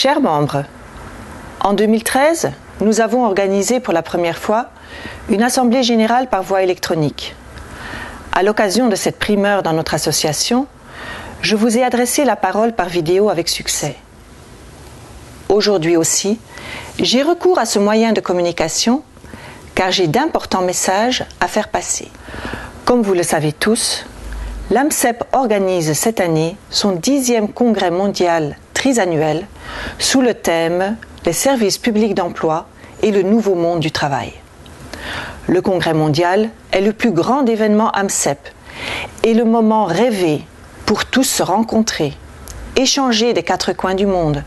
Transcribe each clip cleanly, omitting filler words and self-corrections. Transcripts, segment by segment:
Chers membres, en 2013, nous avons organisé pour la première fois une assemblée générale par voie électronique. À l'occasion de cette primeur dans notre association, je vous ai adressé la parole par vidéo avec succès. Aujourd'hui aussi, j'ai recours à ce moyen de communication car j'ai d'importants messages à faire passer. Comme vous le savez tous, l'AMCEP organise cette année son 10e congrès mondial trisannuel sous le thème « Les services publics d'emploi et le nouveau monde du travail ». Le congrès mondial est le plus grand événement AMCEP et le moment rêvé pour tous se rencontrer, échanger des quatre coins du monde,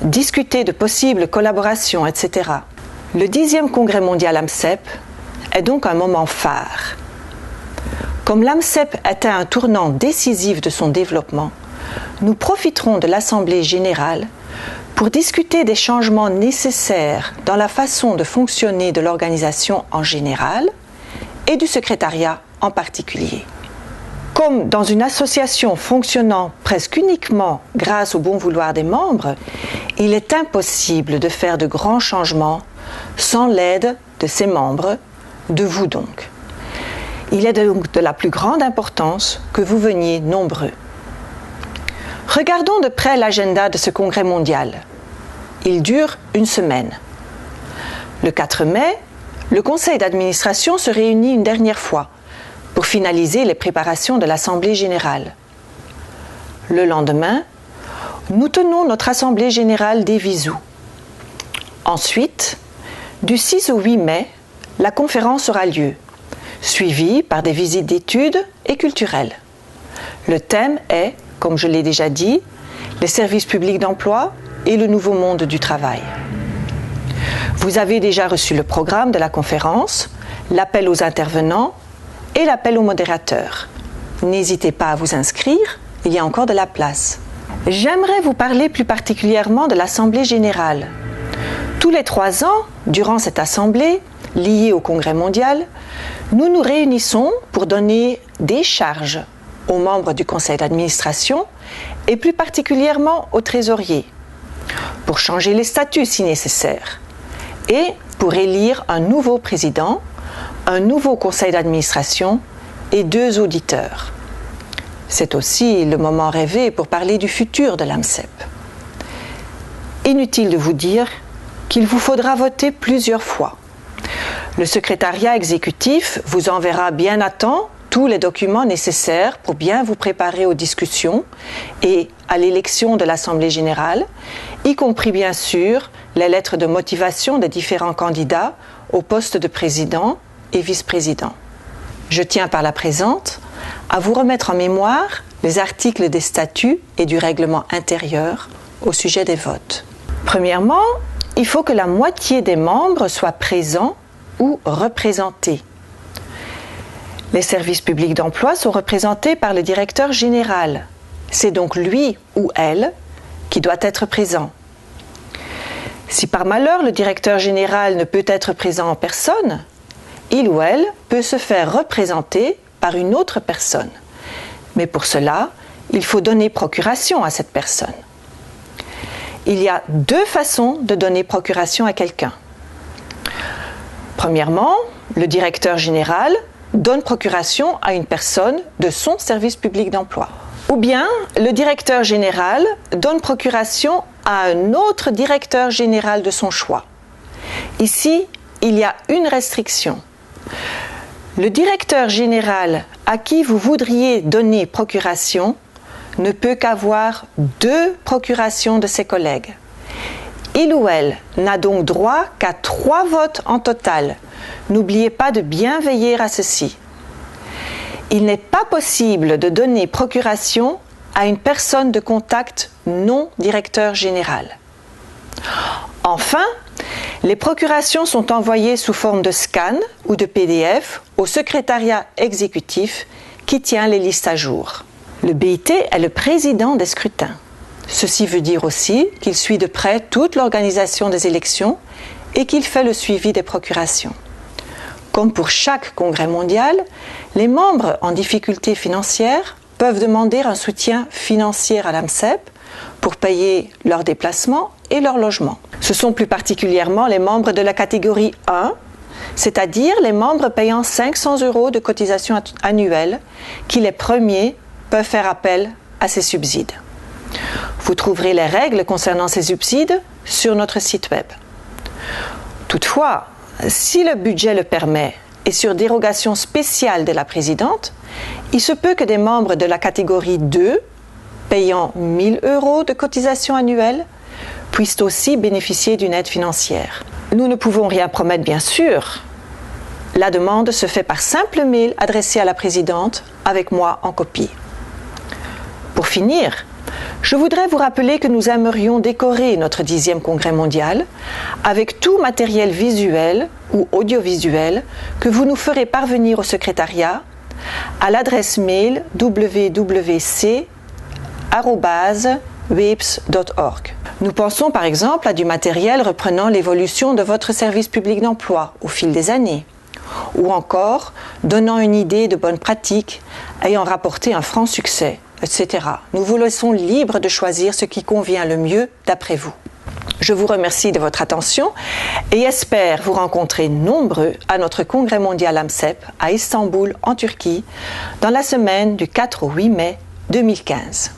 discuter de possibles collaborations, etc. Le 10e congrès mondial AMCEP est donc un moment phare. Comme l'AMCEP atteint un tournant décisif de son développement, nous profiterons de l'Assemblée générale pour discuter des changements nécessaires dans la façon de fonctionner de l'organisation en général et du secrétariat en particulier. Comme dans une association fonctionnant presque uniquement grâce au bon vouloir des membres, il est impossible de faire de grands changements sans l'aide de ses membres, de vous donc. Il est donc de la plus grande importance que vous veniez nombreux. Regardons de près l'agenda de ce congrès mondial. Il dure une semaine. Le 4 mai, le conseil d'administration se réunit une dernière fois pour finaliser les préparations de l'Assemblée générale. Le lendemain, nous tenons notre Assemblée générale des Visous. Ensuite, du 6 au 8 mai, la conférence aura lieu, suivie par des visites d'études et culturelles. Le thème est, comme je l'ai déjà dit, les services publics d'emploi et le nouveau monde du travail. Vous avez déjà reçu le programme de la conférence, l'appel aux intervenants et l'appel aux modérateurs. N'hésitez pas à vous inscrire, il y a encore de la place. J'aimerais vous parler plus particulièrement de l'Assemblée générale. Tous les 3 ans, durant cette assemblée, liée au Congrès mondial, nous nous réunissons pour donner des charges aux membres du conseil d'administration et plus particulièrement aux trésoriers, pour changer les statuts si nécessaire, et pour élire un nouveau président, un nouveau conseil d'administration et 2 auditeurs. C'est aussi le moment rêvé pour parler du futur de l'AMCEP. Inutile de vous dire qu'il vous faudra voter plusieurs fois. Le secrétariat exécutif vous enverra bien à temps tous les documents nécessaires pour bien vous préparer aux discussions et à l'élection de l'Assemblée générale, y compris bien sûr les lettres de motivation des différents candidats au poste de président et vice-président. Je tiens par la présente à vous remettre en mémoire les articles des statuts et du règlement intérieur au sujet des votes. Premièrement, il faut que la moitié des membres soient présents ou représentés. Les services publics d'emploi sont représentés par le directeur général. C'est donc lui ou elle qui doit être présent. Si par malheur le directeur général ne peut être présent en personne, il ou elle peut se faire représenter par une autre personne. Mais pour cela, il faut donner procuration à cette personne. Il y a 2 façons de donner procuration à quelqu'un. Premièrement, le directeur général donne procuration à une personne de son service public d'emploi. Ou bien, le directeur général donne procuration à un autre directeur général de son choix. Ici, il y a une restriction. Le directeur général à qui vous voudriez donner procuration ne peut qu'avoir 2 procurations de ses collègues. Il ou elle n'a donc droit qu'à 3 votes en total. N'oubliez pas de bien veiller à ceci. Il n'est pas possible de donner procuration à une personne de contact non directeur général. Enfin, les procurations sont envoyées sous forme de scan ou de PDF au secrétariat exécutif qui tient les listes à jour. Le BIT est le président des scrutins. Ceci veut dire aussi qu'il suit de près toute l'organisation des élections et qu'il fait le suivi des procurations. Comme pour chaque congrès mondial, les membres en difficulté financière peuvent demander un soutien financier à l'AMCEP pour payer leurs déplacements et leur logement. Ce sont plus particulièrement les membres de la catégorie 1, c'est-à-dire les membres payant 500 € de cotisation annuelle, qui les premiers peuvent faire appel à ces subsides. Vous trouverez les règles concernant ces subsides sur notre site web. Toutefois, si le budget le permet et sur dérogation spéciale de la présidente, il se peut que des membres de la catégorie 2, payant 1 000 € de cotisation annuelle, puissent aussi bénéficier d'une aide financière. Nous ne pouvons rien promettre, bien sûr. La demande se fait par simple mail adressé à la présidente, avec moi en copie. Pour finir, je voudrais vous rappeler que nous aimerions décorer notre 10e congrès mondial avec tout matériel visuel ou audiovisuel que vous nous ferez parvenir au secrétariat à l'adresse mail www.weeps.org. Nous pensons par exemple à du matériel reprenant l'évolution de votre service public d'emploi au fil des années, ou encore donnant une idée de bonnes pratiques ayant rapporté un franc succès, etc. Nous vous laissons libre de choisir ce qui convient le mieux d'après vous. Je vous remercie de votre attention et espère vous rencontrer nombreux à notre congrès mondial AMSEP à Istanbul en Turquie dans la semaine du 4 au 8 mai 2015.